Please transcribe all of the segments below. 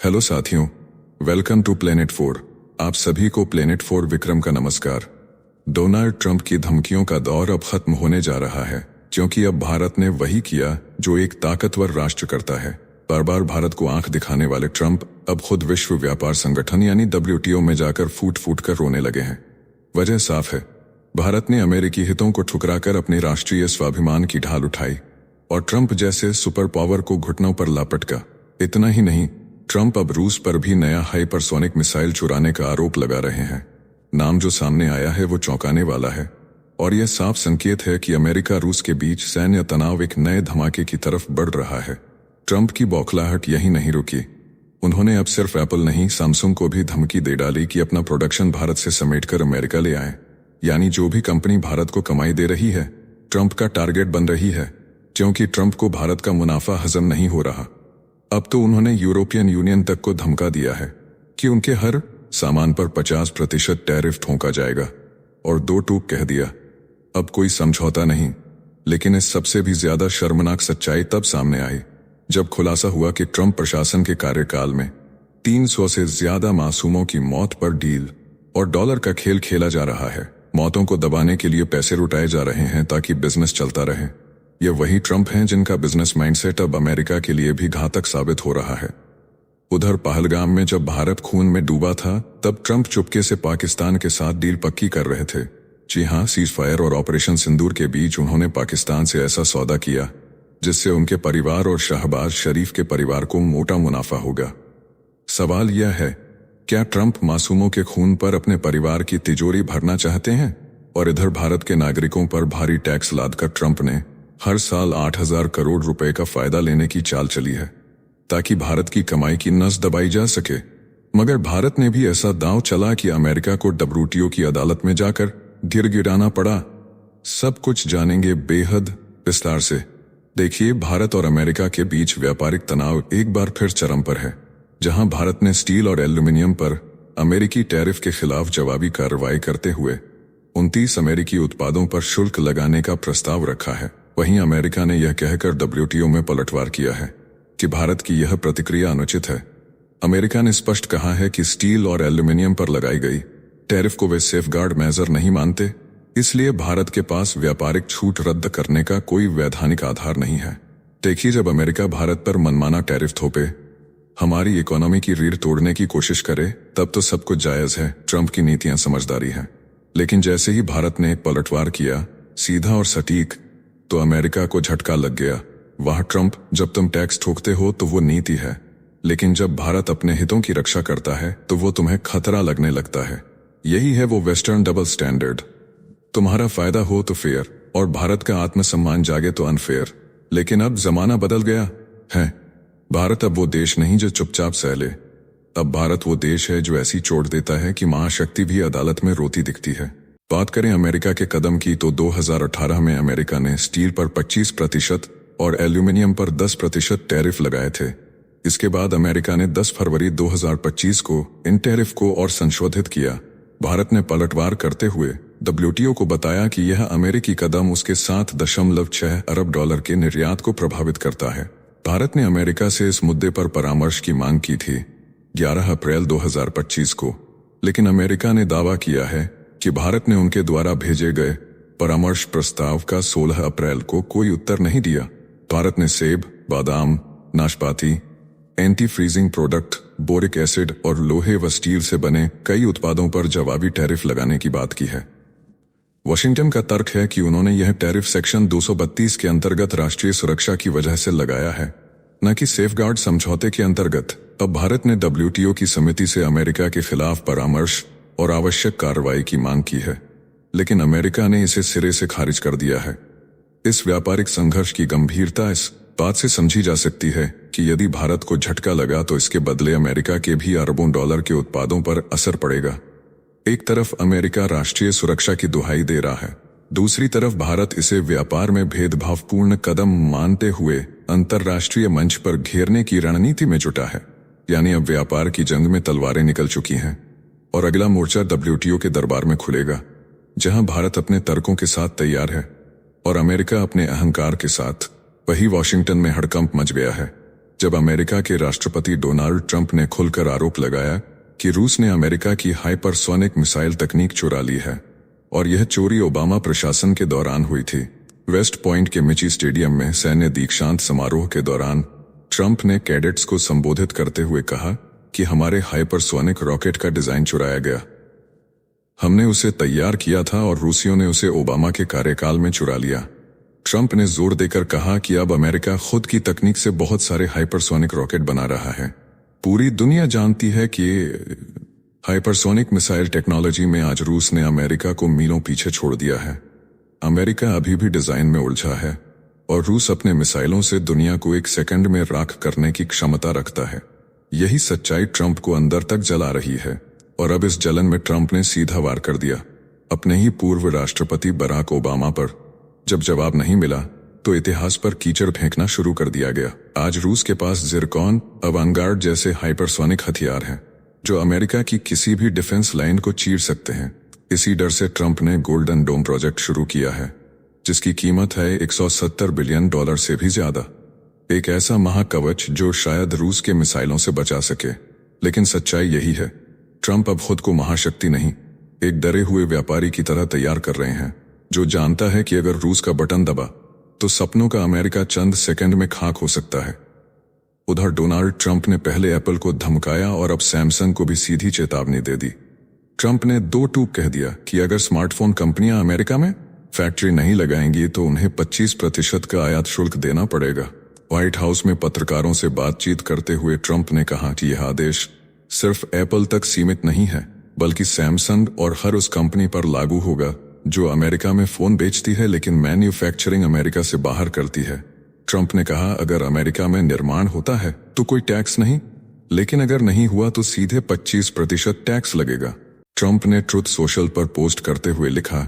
Hello साथियों, welcome to planet 4। आप सभी को प्लेनेट 4 विक्रम का नमस्कार। डोनाल्ड ट्रंप की धमकियों का दौर अब खत्म होने जा रहा है, क्योंकि अब भारत ने वही किया जो एक ताकतवर राष्ट्र करता है। बार बार भारत को आंख दिखाने वाले ट्रंप अब खुद विश्व व्यापार संगठन यानी WTO में जाकर फूट फूट कर रोने लगे हैं। वजह साफ है, भारत ने अमेरिकी हितों को ठुकराकर अपने राष्ट्रीय स्वाभिमान की ढाल उठाई और ट्रंप जैसे सुपर पावर को घुटनों पर लापटका। इतना ही नहीं, ट्रंप अब रूस पर भी नया हाइपरसोनिक मिसाइल चुराने का आरोप लगा रहे हैं। नाम जो सामने आया है वो चौंकाने वाला है और यह साफ संकेत है कि अमेरिका रूस के बीच सैन्य तनाव एक नए धमाके की तरफ बढ़ रहा है। ट्रंप की बौखलाहट यही नहीं रुकी। उन्होंने अब सिर्फ एप्पल नहीं, सैमसंग को भी धमकी दे डाली कि अपना प्रोडक्शन भारत से समेटकर अमेरिका ले आए। यानी जो भी कंपनी भारत को कमाई दे रही है, ट्रंप का टारगेट बन रही है, क्योंकि ट्रंप को भारत का मुनाफा हजम नहीं हो रहा। अब तो उन्होंने यूरोपियन यूनियन तक को धमका दिया है कि उनके हर सामान पर 50% टैरिफ ठोंका जाएगा और दो टूक कह दिया, अब कोई समझौता नहीं। लेकिन इस सबसे भी ज्यादा शर्मनाक सच्चाई तब सामने आई जब खुलासा हुआ कि ट्रंप प्रशासन के कार्यकाल में 300 से ज्यादा मासूमों की मौत पर डील और डॉलर का खेल खेला जा रहा है। मौतों को दबाने के लिए पैसे लुटाए जा रहे हैं ताकि बिजनेस चलता रहे। ये वही ट्रंप हैं जिनका बिजनेस माइंडसेट अब अमेरिका के लिए भी घातक साबित हो रहा है। उधर पहलगाम में जब भारत खून में डूबा था, तब ट्रंप चुपके से पाकिस्तान के साथ डील पक्की कर रहे थे। जी हां, सीज फायर और ऑपरेशन सिंदूर के बीच उन्होंने पाकिस्तान से ऐसा सौदा किया जिससे उनके परिवार और शहबाज शरीफ के परिवार को मोटा मुनाफा होगा। सवाल यह है, क्या ट्रंप मासूमों के खून पर अपने परिवार की तिजोरी भरना चाहते हैं? और इधर भारत के नागरिकों पर भारी टैक्स लादकर ट्रंप ने हर साल 8,000 करोड़ रुपए का फायदा लेने की चाल चली है ताकि भारत की कमाई की नस दबाई जा सके। मगर भारत ने भी ऐसा दांव चला कि अमेरिका को WTO की अदालत में जाकर गिड़गिड़ाना पड़ा। सब कुछ जानेंगे बेहद विस्तार से। देखिए, भारत और अमेरिका के बीच व्यापारिक तनाव एक बार फिर चरम पर है, जहां भारत ने स्टील और एल्यूमिनियम पर अमेरिकी टैरिफ के खिलाफ जवाबी कार्रवाई करते हुए 29 अमेरिकी उत्पादों पर शुल्क लगाने का प्रस्ताव रखा है। वहीं अमेरिका ने यह कहकर WTO में पलटवार किया है कि भारत की यह प्रतिक्रिया अनुचित है। अमेरिका ने स्पष्ट कहा है कि स्टील और एल्यूमिनियम पर लगाई गई टैरिफ को वे सेफगार्ड मेजर नहीं मानते, इसलिए भारत के पास व्यापारिक छूट रद्द करने का कोई वैधानिक आधार नहीं है। देखिए, जब अमेरिका भारत पर मनमाना टैरिफ थोपे, हमारी इकोनॉमी की रीढ़ तोड़ने की कोशिश करे, तब तो सब कुछ जायज है। ट्रंप की नीतियां समझदारी है। लेकिन जैसे ही भारत ने पलटवार किया, सीधा और सटीक, तो अमेरिका को झटका लग गया। वह ट्रंप, जब तुम टैक्स ठोकते हो तो वो नीति है, लेकिन जब भारत अपने हितों की रक्षा करता है तो वो तुम्हें खतरा लगने लगता है। यही है वो वेस्टर्न डबल स्टैंडर्ड। तुम्हारा फायदा हो तो फेयर और भारत का आत्मसम्मान जागे तो अनफेयर। लेकिन अब जमाना बदल गया है। भारत अब वो देश नहीं जो चुपचाप सह ले। अब भारत वो देश है जो ऐसी चोट देता है कि महाशक्ति भी अदालत में रोती दिखती है। बात करें अमेरिका के कदम की, तो 2018 में अमेरिका ने स्टील पर 25% और एल्यूमिनियम पर 10% टैरिफ लगाए थे। इसके बाद अमेरिका ने 10 फरवरी 2025 को इन टैरिफ को और संशोधित किया। भारत ने पलटवार करते हुए WTO को बताया कि यह अमेरिकी कदम उसके 7.6 अरब डॉलर के निर्यात को प्रभावित करता है। भारत ने अमेरिका से इस मुद्दे पर परामर्श की मांग की थी 11 अप्रैल 2025 को, लेकिन अमेरिका ने दावा किया है कि भारत ने उनके द्वारा भेजे गए परामर्श प्रस्ताव का 16 अप्रैल को कोई उत्तर नहीं दिया। भारत ने सेब, बादाम, नाशपाती, anti freezing product, boric acid और लोहे व स्टील से बने कई उत्पादों पर जवाबी टैरिफ लगाने की बात की है। वॉशिंगटन का तर्क है कि उन्होंने यह टैरिफ सेक्शन 232 के अंतर्गत राष्ट्रीय सुरक्षा की वजह से लगाया है, न कि सेफगार्ड समझौते के अंतर्गत। अब भारत ने WTO की समिति से अमेरिका के खिलाफ परामर्श और आवश्यक कार्रवाई की मांग की है, लेकिन अमेरिका ने इसे सिरे से खारिज कर दिया है। इस व्यापारिक संघर्ष की गंभीरता इस बात से समझी जा सकती है कि यदि भारत को झटका लगा तो इसके बदले अमेरिका के भी अरबों डॉलर के उत्पादों पर असर पड़ेगा। एक तरफ अमेरिका राष्ट्रीय सुरक्षा की दुहाई दे रहा है, दूसरी तरफ भारत इसे व्यापार में भेदभावपूर्ण कदम मानते हुए अंतर्राष्ट्रीय मंच पर घेरने की रणनीति में जुटा है। यानी अब व्यापार की जंग में तलवारें निकल चुकी हैं और अगला मोर्चा WTO के दरबार में खुलेगा, जहां भारत अपने तर्कों के साथ तैयार है और अमेरिका अपने अहंकार के साथ। वही वॉशिंगटन में हड़कंप मच गया है। जब अमेरिका के राष्ट्रपति डोनाल्ड ट्रंप ने खुलकर आरोप लगाया कि रूस ने अमेरिका की हाइपरसोनिक मिसाइल तकनीक चुरा ली है और यह चोरी ओबामा प्रशासन के दौरान हुई थी। वेस्ट पॉइंट के मिची स्टेडियम में सैन्य दीक्षांत समारोह के दौरान ट्रंप ने कैडेट्स को संबोधित करते हुए कहा कि हमारे हाइपरसोनिक रॉकेट का डिजाइन चुराया गया। हमने उसे तैयार किया था और रूसियों ने उसे ओबामा के कार्यकाल में चुरा लिया। ट्रंप ने जोर देकर कहा कि अब अमेरिका खुद की तकनीक से बहुत सारे हाइपरसोनिक रॉकेट बना रहा है। पूरी दुनिया जानती है कि हाइपरसोनिक मिसाइल टेक्नोलॉजी में आज रूस ने अमेरिका को मीलों पीछे छोड़ दिया है। अमेरिका अभी भी डिजाइन में उलझा है और रूस अपने मिसाइलों से दुनिया को एक सेकंड में राख करने की क्षमता रखता है। यही सच्चाई ट्रंप को अंदर तक जला रही है और अब इस जलन में ट्रंप ने सीधा वार कर दिया अपने ही पूर्व राष्ट्रपति बराक ओबामा पर। जब जवाब नहीं मिला तो इतिहास पर कीचड़ फेंकना शुरू कर दिया गया। आज रूस के पास जिरकॉन, अवांगार्ड जैसे हाइपरसोनिक हथियार हैं जो अमेरिका की किसी भी डिफेंस लाइन को चीर सकते हैं। इसी डर से ट्रंप ने गोल्डन डोम प्रोजेक्ट शुरू किया है जिसकी कीमत है $170 बिलियन से भी ज्यादा। एक ऐसा महाकवच जो शायद रूस के मिसाइलों से बचा सके। लेकिन सच्चाई यही है, ट्रंप अब खुद को महाशक्ति नहीं, एक डरे हुए व्यापारी की तरह तैयार कर रहे हैं जो जानता है कि अगर रूस का बटन दबा तो सपनों का अमेरिका चंद सेकंड में खाक हो सकता है। उधर डोनाल्ड ट्रंप ने पहले एप्पल को धमकाया और अब सैमसंग को भी सीधी चेतावनी दे दी। ट्रंप ने 2 टूक कह दिया कि अगर स्मार्टफोन कंपनियां अमेरिका में फैक्ट्री नहीं लगाएंगी तो उन्हें 25% का आयात शुल्क देना पड़ेगा। व्हाइट हाउस में पत्रकारों से बातचीत करते हुए ट्रंप ने कहा कि यह आदेश सिर्फ एप्पल तक सीमित नहीं है बल्कि सैमसंग और हर उस कंपनी पर लागू होगा जो अमेरिका में फोन बेचती है लेकिन मैन्युफैक्चरिंग अमेरिका से बाहर करती है। ट्रंप ने कहा अगर अमेरिका में निर्माण होता है तो कोई टैक्स नहीं, लेकिन अगर नहीं हुआ तो सीधे 25% टैक्स लगेगा। ट्रंप ने ट्रुथ सोशल पर पोस्ट करते हुए लिखा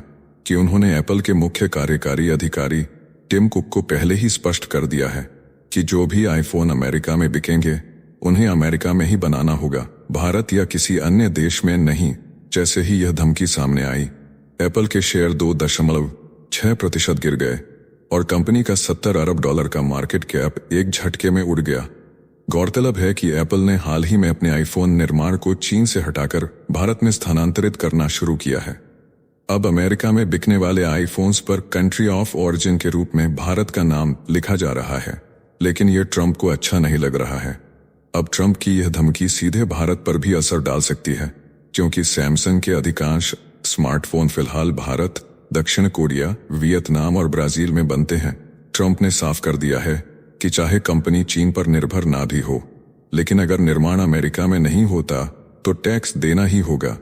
कि उन्होंने एप्पल के मुख्य कार्यकारी अधिकारी टिम कुक को पहले ही स्पष्ट कर दिया है कि जो भी आईफोन अमेरिका में बिकेंगे उन्हें अमेरिका में ही बनाना होगा, भारत या किसी अन्य देश में नहीं। जैसे ही यह धमकी सामने आई, एप्पल के शेयर 2.6% गिर गए और कंपनी का $70 अरब का मार्केट कैप एक झटके में उड़ गया। गौरतलब है कि एप्पल ने हाल ही में अपने आईफोन निर्माण को चीन से हटाकर भारत में स्थानांतरित करना शुरू किया है। अब अमेरिका में बिकने वाले आईफोन्स पर कंट्री ऑफ ओरिजिन के रूप में भारत का नाम लिखा जा रहा है, लेकिन यह ट्रंप को अच्छा नहीं लग रहा है। अब ट्रंप की यह धमकी सीधे भारत पर भी असर डाल सकती है क्योंकि सैमसंग के अधिकांश स्मार्टफोन फिलहाल भारत, दक्षिण कोरिया, वियतनाम और ब्राजील में बनते हैं। ट्रंप ने साफ कर दिया है कि चाहे कंपनी चीन पर निर्भर ना भी हो, लेकिन अगर निर्माण अमेरिका में नहीं होता तो टैक्स देना ही होगा।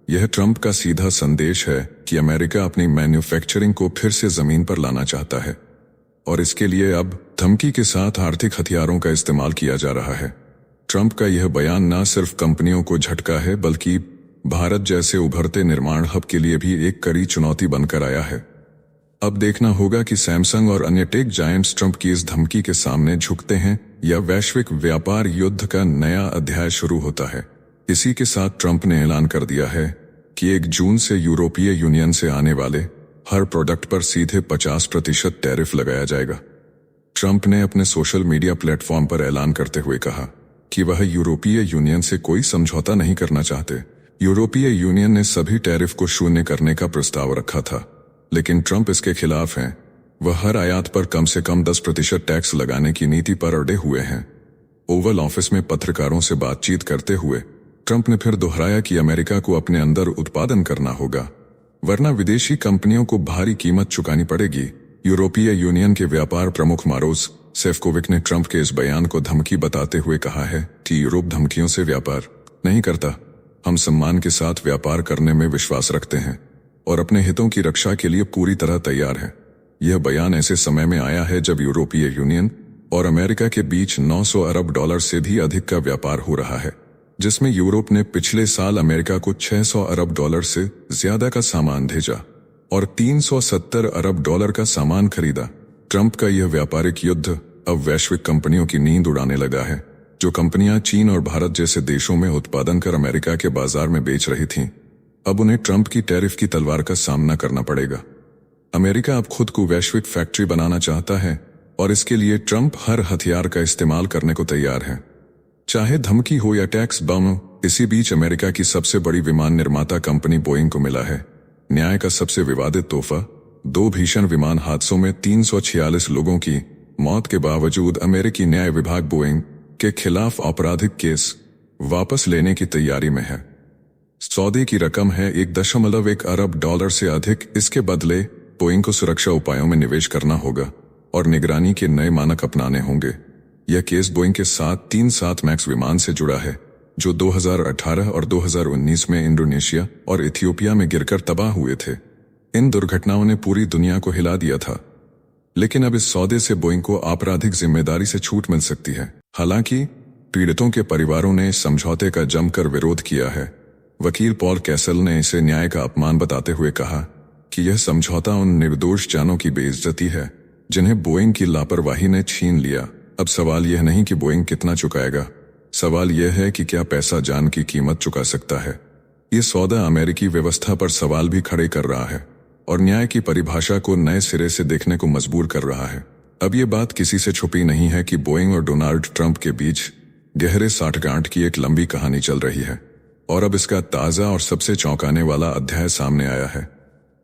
यह ट्रंप का सीधा संदेश है कि अमेरिका अपनी मैन्युफैक्चरिंग को फिर से जमीन पर लाना चाहता है और इसके लिए अब धमकी के साथ आर्थिक हथियारों का इस्तेमाल किया जा रहा है। ट्रंप का यह बयान न सिर्फ कंपनियों को झटका है बल्कि भारत जैसे उभरते निर्माण हब के लिए भी एक कड़ी चुनौती बनकर आया है। अब देखना होगा कि सैमसंग और अन्य टेक जायंट्स ट्रंप की इस धमकी के सामने झुकते हैं या वैश्विक व्यापार युद्ध का नया अध्याय शुरू होता है। इसी के साथ ट्रंप ने ऐलान कर दिया है कि 1 जून से यूरोपीय यूनियन से आने वाले हर प्रोडक्ट पर सीधे 50% टैरिफ लगाया जाएगा। ट्रंप ने अपने सोशल मीडिया प्लेटफॉर्म पर ऐलान करते हुए कहा कि वह यूरोपीय यूनियन से कोई समझौता नहीं करना चाहते। यूरोपीय यूनियन ने सभी टैरिफ को शून्य करने का प्रस्ताव रखा था, लेकिन ट्रंप इसके खिलाफ हैं। वह हर आयात पर कम से कम 10% टैक्स लगाने की नीति पर अड़े हुए हैं। ओवल ऑफिस में पत्रकारों से बातचीत करते हुए ट्रंप ने फिर दोहराया कि अमेरिका को अपने अंदर उत्पादन करना होगा, वरना विदेशी कंपनियों को भारी कीमत चुकानी पड़ेगी। यूरोपीय यूनियन के व्यापार प्रमुख मारोस सेफकोविक ने ट्रंप के इस बयान को धमकी बताते हुए कहा है कि यूरोप धमकियों से व्यापार नहीं करता। हम सम्मान के साथ व्यापार करने में विश्वास रखते हैं और अपने हितों की रक्षा के लिए पूरी तरह तैयार हैं। यह बयान ऐसे समय में आया है जब यूरोपीय यूनियन और अमेरिका के बीच $900 अरब से भी अधिक का व्यापार हो रहा है, जिसमें यूरोप ने पिछले साल अमेरिका को $600 अरब से ज्यादा का सामान भेजा और $370 अरब का सामान खरीदा। ट्रंप का यह व्यापारिक युद्ध अब वैश्विक कंपनियों की नींद उड़ाने लगा है। जो कंपनियां चीन और भारत जैसे देशों में उत्पादन कर अमेरिका के बाजार में बेच रही थीं, अब उन्हें ट्रंप की टैरिफ की तलवार का सामना करना पड़ेगा। अमेरिका अब खुद को वैश्विक फैक्ट्री बनाना चाहता है और इसके लिए ट्रंप हर हथियार का इस्तेमाल करने को तैयार है, चाहे धमकी हो या टैक्स बम। इसी बीच अमेरिका की सबसे बड़ी विमान निर्माता कंपनी बोइंग को मिला है न्याय का सबसे विवादित तोहफा। 2 भीषण विमान हादसों में 346 लोगों की मौत के बावजूद अमेरिकी न्याय विभाग बोइंग के खिलाफ आपराधिक केस वापस लेने की तैयारी में है। सौदे की रकम है $1.1 अरब से अधिक। इसके बदले बोइंग को सुरक्षा उपायों में निवेश करना होगा और निगरानी के नए मानक अपनाने होंगे। यह केस बोइंग के 737 मैक्स विमान से जुड़ा है जो 2018 और 2019 में इंडोनेशिया और इथियोपिया में गिरकर तबाह हुए थे। इन दुर्घटनाओं ने पूरी दुनिया को हिला दिया था, लेकिन अब इस सौदे से बोइंग को आपराधिक जिम्मेदारी से छूट मिल सकती है। हालांकि पीड़ितों के परिवारों ने इस समझौते का जमकर विरोध किया है। वकील पॉल कैसल ने इसे न्याय का अपमान बताते हुए कहा कि यह समझौता उन निर्दोष जानों की बेइज्जती है जिन्हें बोइंग की लापरवाही ने छीन लिया। अब सवाल यह नहीं कि बोइंग कितना चुकाएगा, सवाल यह है कि क्या पैसा जान की कीमत चुका सकता है। ये सौदा अमेरिकी व्यवस्था पर सवाल भी खड़े कर रहा है और न्याय की परिभाषा को नए सिरे से देखने को मजबूर कर रहा है। अब ये बात किसी से छुपी नहीं है कि बोइंग और डोनाल्ड ट्रंप के बीच गहरे साठगांठ की एक लंबी कहानी चल रही है और अब इसका ताजा और सबसे चौंकाने वाला अध्याय सामने आया है।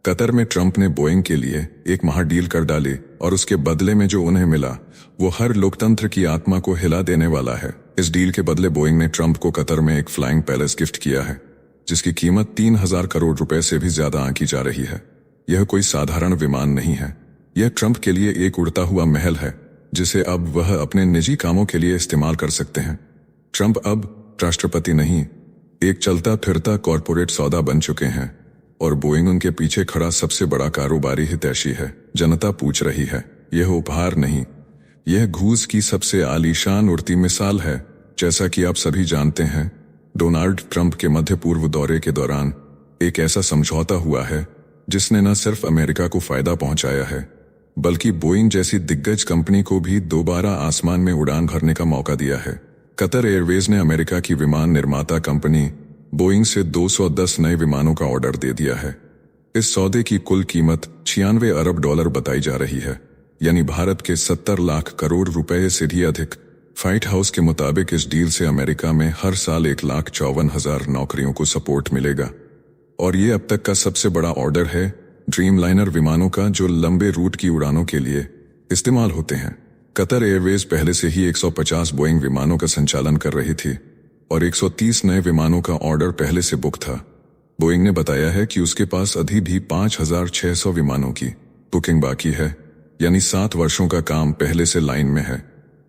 कतर में ट्रंप ने बोइंग के लिए एक महाडील कर डाली और उसके बदले में जो उन्हें मिला वो हर लोकतंत्र की आत्मा को हिला देने वाला है। इस डील के बदले बोइंग ने ट्रंप को कतर में एक फ्लाइंग पैलेस गिफ्ट किया है जिसकी कीमत 3000 करोड़ रुपए से भी ज्यादा आंकी जा रही है। यह कोई साधारण विमान नहीं है, यह ट्रंप के लिए एक उड़ता हुआ महल है जिसे अब वह अपने निजी कामों के लिए इस्तेमाल कर सकते हैं। ट्रंप अब राष्ट्रपति नहीं, एक चलता फिरता कॉरपोरेट सौदा बन चुके हैं और बोइंग उनके पीछे खड़ा सबसे बड़ा कारोबारी हितैषी है। जनता पूछ रही है, यह उपहार नहीं, यह घूस की सबसे आलीशान उड़ती मिसाल है। जैसा कि आप सभी जानते हैं, डोनाल्ड ट्रंप के मध्य पूर्व दौरे के दौरान एक ऐसा समझौता हुआ है जिसने न सिर्फ अमेरिका को फायदा पहुंचाया है बल्कि बोइंग जैसी दिग्गज कंपनी को भी दोबारा आसमान में उड़ान भरने का मौका दिया है। कतर एयरवेज ने अमेरिका की विमान निर्माता कंपनी बोइंग से 210 नए विमानों का ऑर्डर दे दिया है। इस सौदे की कुल कीमत $96 अरब बताई जा रही है, यानी भारत के 70 लाख करोड़ रुपए से भी अधिक। व्हाइट हाउस के मुताबिक इस डील से अमेरिका में हर साल 1,54,000 नौकरियों को सपोर्ट मिलेगा और ये अब तक का सबसे बड़ा ऑर्डर है ड्रीमलाइनर विमानों का जो लंबे रूट की उड़ानों के लिए इस्तेमाल होते हैं। कतर एयरवेज पहले से ही 150 बोइंग विमानों का संचालन कर रही थी और 130 नए विमानों का ऑर्डर पहले से बुक था। बोइंग ने बताया है कि उसके पास अभी भी 5,600 विमानों की बुकिंग बाकी है, यानी 7 वर्षों का काम पहले से लाइन में है।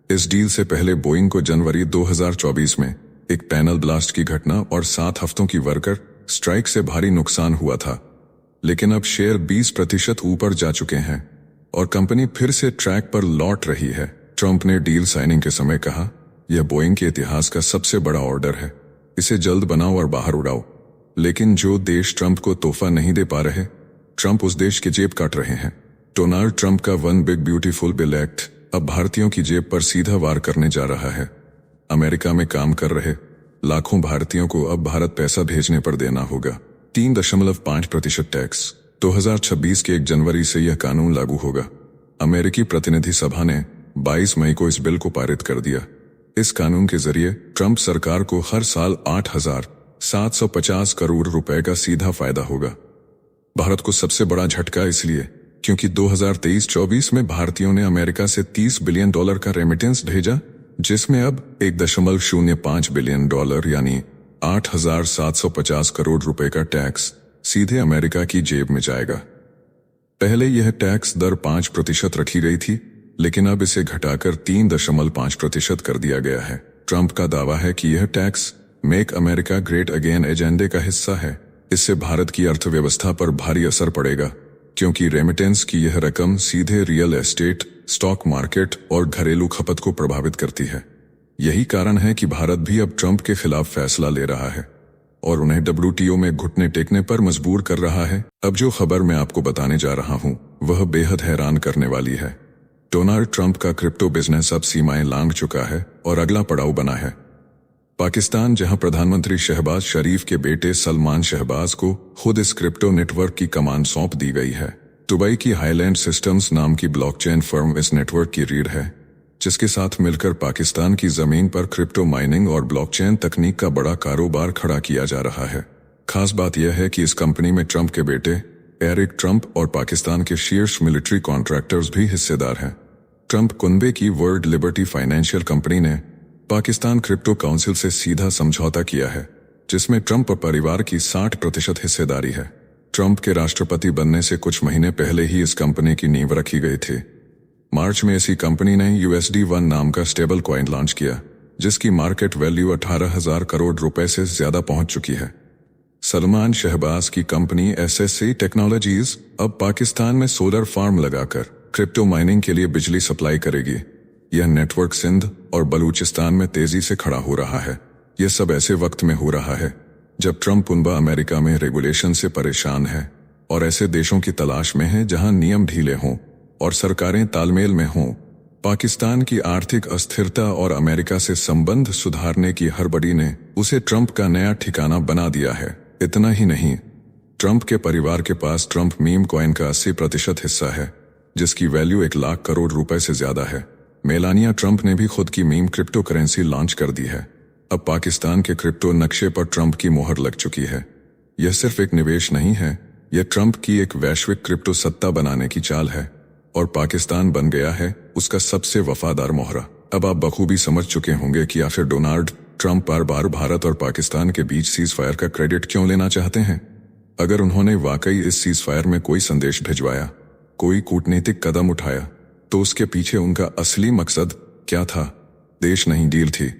इस डील से पहले बोइंग को जनवरी 2024 में एक पैनल ब्लास्ट की घटना और 7 हफ्तों की वर्कर स्ट्राइक से भारी नुकसान हुआ था, लेकिन अब शेयर 20% ऊपर जा चुके हैं और कंपनी फिर से ट्रैक पर लौट रही है। ट्रंप ने डील साइनिंग के समय कहा, यह बोइंग के इतिहास का सबसे बड़ा ऑर्डर है, इसे जल्द बनाओ और बाहर उड़ाओ। लेकिन जो देश ट्रंप को तोहफा नहीं दे पा रहे, ट्रंप उस देश की जेब काट रहे हैं। डोनाल्ड ट्रंप का one big beautiful bill act अब भारतीयों की जेब पर सीधा वार करने जा रहा है। अमेरिका में काम कर रहे लाखों भारतीयों को अब भारत पैसा भेजने पर देना होगा 3.5% टैक्स। 2026 के 1 जनवरी से यह कानून लागू होगा। अमेरिकी प्रतिनिधि सभा ने 22 मई को इस बिल को पारित कर दिया। इस कानून के जरिए ट्रंप सरकार को हर साल 8,750 करोड़ रुपए का सीधा फायदा होगा। भारत को सबसे बड़ा झटका इसलिए क्योंकि 2023-24 में भारतीयों ने अमेरिका से $30 बिलियन का रेमिटेंस भेजा, जिसमें अब $1.05 बिलियन यानी 8,750 करोड़ रुपए का टैक्स सीधे अमेरिका की जेब में जाएगा। पहले यह टैक्स दर 5% रखी गई थी, लेकिन अब इसे घटाकर 3.5% कर दिया गया है। ट्रंप का दावा है कि यह tax make America great again एजेंडे का हिस्सा है। इससे भारत की अर्थव्यवस्था पर भारी असर पड़ेगा, क्योंकि रेमिटेंस की यह रकम सीधे रियल एस्टेट, स्टॉक मार्केट और घरेलू खपत को प्रभावित करती है। यही कारण है कि भारत भी अब ट्रंप के खिलाफ फैसला ले रहा है और उन्हें WTO में घुटने टेकने पर मजबूर कर रहा है। अब जो खबर मैं आपको बताने जा रहा हूं, वह बेहद हैरान करने वाली है। डोनाल्ड ट्रंप का क्रिप्टो बिजनेस अब सीमाएं लांघ चुका है और अगला पड़ाव बना है पाकिस्तान, जहां प्रधानमंत्री शहबाज शरीफ के बेटे सलमान शहबाज को खुद इस क्रिप्टो नेटवर्क की कमान सौंप दी गई है। दुबई की हाईलैंड सिस्टम्स नाम की ब्लॉकचेन फर्म इस नेटवर्क की रीढ़ है, जिसके साथ मिलकर पाकिस्तान की जमीन पर क्रिप्टो माइनिंग और ब्लॉकचेन तकनीक का बड़ा कारोबार खड़ा किया जा रहा है। खास बात यह है कि इस कंपनी में ट्रंप के बेटे एरिक ट्रंप और पाकिस्तान के शीर्ष मिलिट्री कॉन्ट्रैक्टर्स भी हिस्सेदार हैं। ट्रंप कुनबे की वर्ल्ड लिबर्टी फाइनेंशियल कंपनी ने पाकिस्तान क्रिप्टो काउंसिल से सीधा समझौता किया है, जिसमें ट्रंप परिवार की 60% हिस्सेदारी है। ट्रंप के राष्ट्रपति बनने से कुछ महीने पहले ही इस कंपनी की नींव रखी गई थी। मार्च में इसी कंपनी ने USD1 नाम का स्टेबल कॉइन लॉन्च किया, जिसकी मार्केट वैल्यू 18,000 करोड़ रुपए से ज्यादा पहुंच चुकी है। सलमान शहबाज की कंपनी SSC टेक्नोलॉजीज अब पाकिस्तान में सोलर फार्म लगाकर क्रिप्टो माइनिंग के लिए बिजली सप्लाई करेगी। यह नेटवर्क सिंध और बलूचिस्तान में तेजी से खड़ा हो रहा है। यह सब ऐसे वक्त में हो रहा है जब ट्रंप पुनबा अमेरिका में रेगुलेशन से परेशान है और ऐसे देशों की तलाश में है जहां नियम ढीले हों और सरकारें तालमेल में हों। पाकिस्तान की आर्थिक अस्थिरता और अमेरिका से संबंध सुधारने की हड़बड़ी ने उसे ट्रंप का नया ठिकाना बना दिया है। इतना ही नहीं, ट्रंप के परिवार के पास ट्रंप मीम कॉइन का 80% हिस्सा है, जिसकी वैल्यू 1 लाख करोड़ रुपए से ज्यादा है। मेलानिया ट्रंप ने भी खुद की मीम क्रिप्टो करेंसी लॉन्च कर दी है। अब पाकिस्तान के क्रिप्टो नक्शे पर ट्रंप की मोहर लग चुकी है। यह सिर्फ एक निवेश नहीं है, यह ट्रंप की एक वैश्विक क्रिप्टो सत्ता बनाने की चाल है और पाकिस्तान बन गया है उसका सबसे वफादार मोहरा। अब आप बखूबी समझ चुके होंगे कि आखिर डोनाल्ड ट्रंप बार बार भारत और पाकिस्तान के बीच सीज फायर का क्रेडिट क्यों लेना चाहते हैं। अगर उन्होंने वाकई इस सीज फायर में कोई संदेश भिजवाया, कोई कूटनीतिक कदम उठाया, तो उसके पीछे उनका असली मकसद क्या था? देश नहीं, डील थी।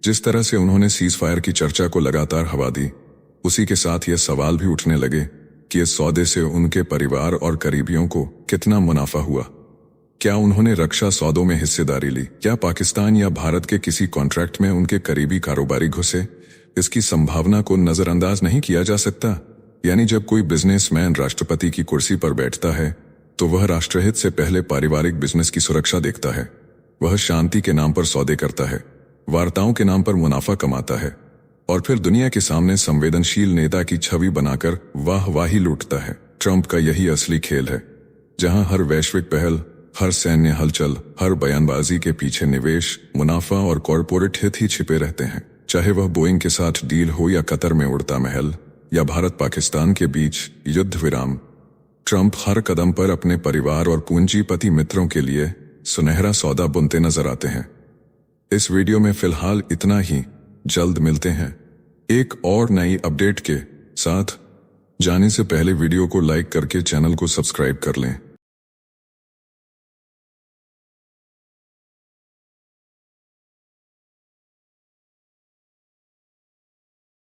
जिस तरह से उन्होंने सीज फायर की चर्चा को लगातार हवा दी, उसी के साथ यह सवाल भी उठने लगे कि इस सौदे से उनके परिवार और करीबियों को कितना मुनाफा हुआ। क्या उन्होंने रक्षा सौदों में हिस्सेदारी ली? क्या पाकिस्तान या भारत के किसी कॉन्ट्रैक्ट में उनके करीबी कारोबारी घुसे? इसकी संभावना को नजरअंदाज नहीं किया जा सकता। यानी जब कोई बिजनेसमैन राष्ट्रपति की कुर्सी पर बैठता है तो वह राष्ट्रहित से पहले पारिवारिक बिजनेस की सुरक्षा देखता है। वह शांति के नाम पर सौदे करता है, वार्ताओं के नाम पर मुनाफा कमाता है और फिर दुनिया के सामने संवेदनशील नेता की छवि बनाकर वाहवाही लूटता है। ट्रंप का यही असली खेल है, जहां हर वैश्विक पहल, हर सैन्य हलचल, हर बयानबाजी के पीछे निवेश, मुनाफा और कॉरपोरेट हित ही छिपे रहते हैं। चाहे वह बोइंग के साथ डील हो या कतर में उड़ता महल या भारत पाकिस्तान के बीच युद्ध विराम, ट्रंप हर कदम पर अपने परिवार और पूंजीपति मित्रों के लिए सुनहरा सौदा बुनते नजर आते हैं। इस वीडियो में फिलहाल इतना ही। जल्द मिलते हैं एक और नई अपडेट के साथ। जाने से पहले वीडियो को लाइक करके चैनल को सब्सक्राइब कर लें।